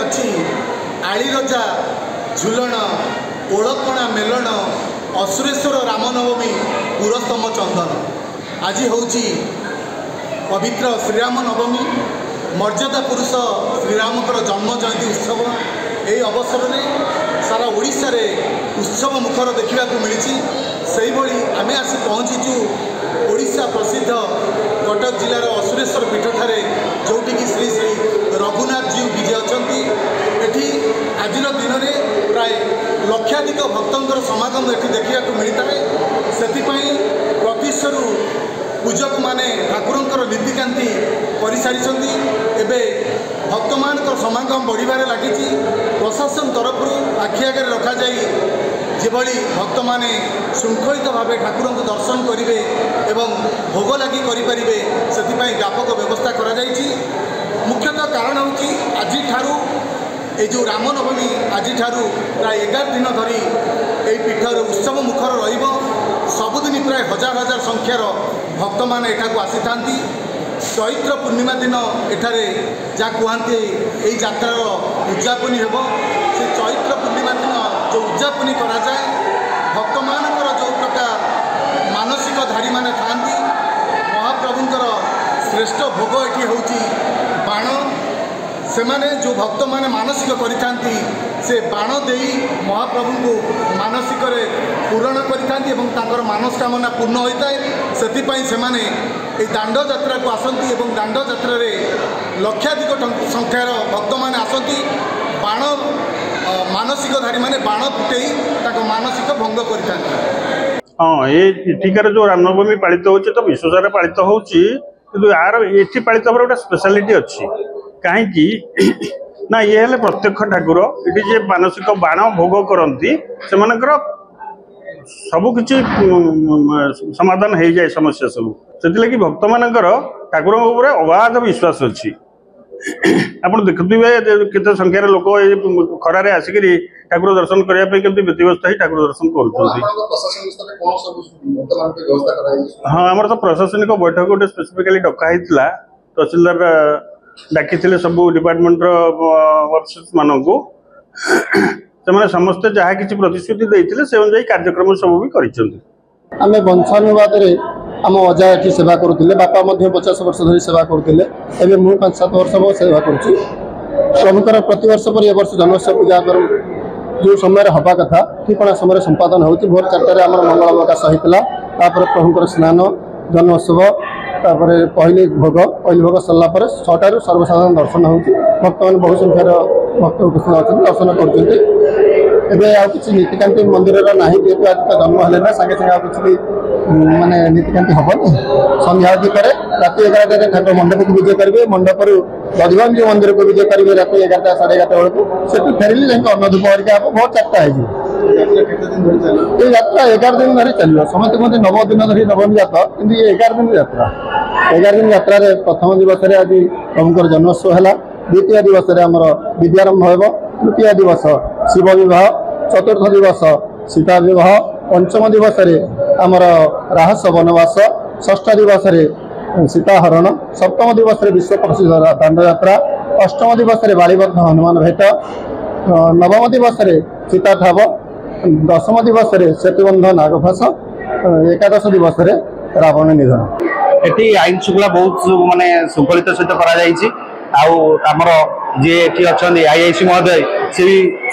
रही आलीरजा झुलन ओलपणा मेलन असुरेश्वर रामनवमी पुरस्तम चंदन। आज हूँ पवित्र श्रीराम नवमी मर्यादा पुरुष श्रीरामकर जन्म जयंती उत्सव। यही अवसर में सारा ओडिशा रे उत्सव मुखर देखा मिली। से भाई आम आसी पहुँचीचु ओडिशा प्रसिद्ध कटक जिलार असुरेश्वर पीठ ठारे जोटिकी श्री श्री रघुनाथ जी विजय अच्छा। एटी आज दिन में प्राय लक्षाधिक भक्तों समागम एटी देखा मिलता है। से प्रतिशरू पूजक माने ठाकुर नीतिकांति कर सारी एवं भक्त मान समागम बढ़िबार लगी। प्रशासन तरफ आखि आगे रखा जिभली भक्त माने श्रृंखलित भाव ठाकुर को दर्शन करेंगे एवं भोग लगी करेंगे से व्यापक व्यवस्था करा जायछि। मुख्यतः कारण हूँ आज जो रामनवमी आज प्राय 11 दिन धरी यही पीठर उत्सव मुखर सबुदिन प्राय हजार हजार संख्यार भक्त मैंने एठाकू आसी था। चैत्र पूर्णिमा दिन एठारे जहाँ कहते यही यात्रार उद्यापनी हेब से चैत्र पूर्णिमा दिन जो उद्यापनी करा जाए भक्त मानकर जो प्रकार मानसिकधारी माने थांती महाप्रभुंकर श्रेष्ठ भोग एटी होची बाण। से माने जो भक्त माने मानसिक करिथांती से बाण देई महाप्रभु को मानसिक पूरण करिथांती एवं तांकर मनस्कामना पूर्ण होता है। सेतिपई से माने ए दांड यात्रा को आसंती एवं दांड यात्रा रे लक्षाधिक संख्यार भक्त माने आसंती बाण मानसिकधारी माने बाण फुटेई ताको मानसिक भंग करिथांती। हाँ ये एठिकार जो रामनवमी पालित होची तो विश्वसारा पालित होची किंतु यार एठी पालित होबार गोटे स्पेशलिटी अच्छी कहीं ना ये हेले प्रत्यक्ष ठाकुर ये जे मानसिक बाण भोग करती से सबकि समाधान हो जाए समस्या सब से भक्त मानकर ठाकुर अगाध विश्वास अच्छी। आप देखुए केते संख्यार लोक खरारे आसिक ठाकुर दर्शन करने व्यतीव्यस्त ही ठाकुर दर्शन कर। हाँ आमर तो प्रशासनिक बैठक गोटे स्पेसिफिकली डकाई तहसीलदार डाकी सब डिपार्टमेंट ऑफिसर्स मानू से समस्ते जहाँ किसी प्रतिश्रुति देते से अनुजाई कार्यक्रम सब भी करें। वंशानुवाद आम अजा ये सेवा करुले बापा 50 वर्ष धरी सेवा करुले एवं मुझे 5-7 वर्ष हम सेवा करुँच। प्रभुकर प्रतिवर्ष पर ये वर्ष जन्मोत्सव पूजा कर जो समय हवा कथा ठिकणा समय संपादन हो भोर 4टार आम मंगल अवकाश होता। प्रभुकर स्नान जन्मोत्सव तापर पहली भोग सरला 6टार सर्वसाधारण दर्शन हो भक्त मैंने बहु संख्यार भक्त उपस्थित अच्छा दर्शन कर नीतिकांति मंदिर ना जेहतु आज तो जन्म है ना सागे सागे किसी माने नीतिकांति हेनी संध्या पर राति 11टार ठाकुर मंडप को विजय करेंगे मंडप दधिगंज मंदिर को विजय करेंगे राति 11टा 11:30 बेलू से फेरिले जाए अन्नधूप हरिका हम बहुत 4टा ये यात्रा 11 दिन धरी चलो समस्त मत 9 दिन धरी नवमी जात कि 11 दिन यात्रा 11 दिन यात्रा प्रथम दिवस आज प्रभुकर जन्मोत्सव है। द्वितीय दिवस आमर विद्यारंभ हो। तृतीय दिवस शिव विवाह। चतुर्थ दिवस सीता विवाह। पंचम दिवस आमर राहस वनवास। षष्ठ दिवस सीताहरण। सप्तम दिवस विश्व प्रसिद्ध दांड यात्रा। अष्टम दिवस बालीबद्ध हनुमान भेट। नवम दिवस सीता ठाव। दशम दिवस सेतुबंध नागफास। एकादश दिवस रावण निधन। ये आईन श्रृंखला बहुत माने श्रृंखलित सहित आमर जी अच्छा आईआईसी महोदय से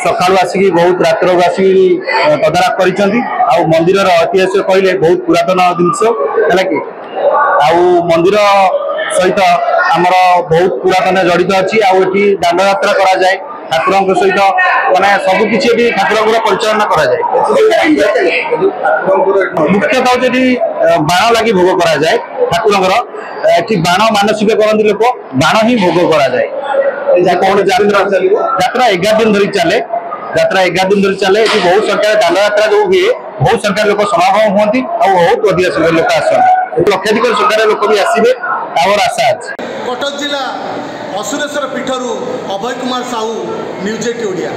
सका आसिक बहुत रात्र आसिक तदारख कर मंदिर ऐतिहासिक कहले बहुत पुरातन जिनस है कि मंदिर सहित आमर बहुत पुरातन जड़ित अच्छी आठी दांड यात्रा करा जाए ठाकुर सहित माने सबकि ठाकुर परिचालना करा जाए। मुख्यतः हूँ बाण लगी भोग करा जाए ठाकुर ये बाण मानसिक करती लोक बाण ही भोग करा जाए। यात्रा 11 दिन धरी चले। यात्रा 11 दिन धरी चले। ये बहुत संख्या दांड यात्रा जो हुए बहुत संख्या लोक समागम होती बहुत अधिक संख्या लोक आसते लक्षाधिक संख्यार लोक भी आसवे आवर आशा अच्छे। कटक जिला असुरेश्वर पीठरू अभय कुमार साहू न्यूज 8 ओडिया।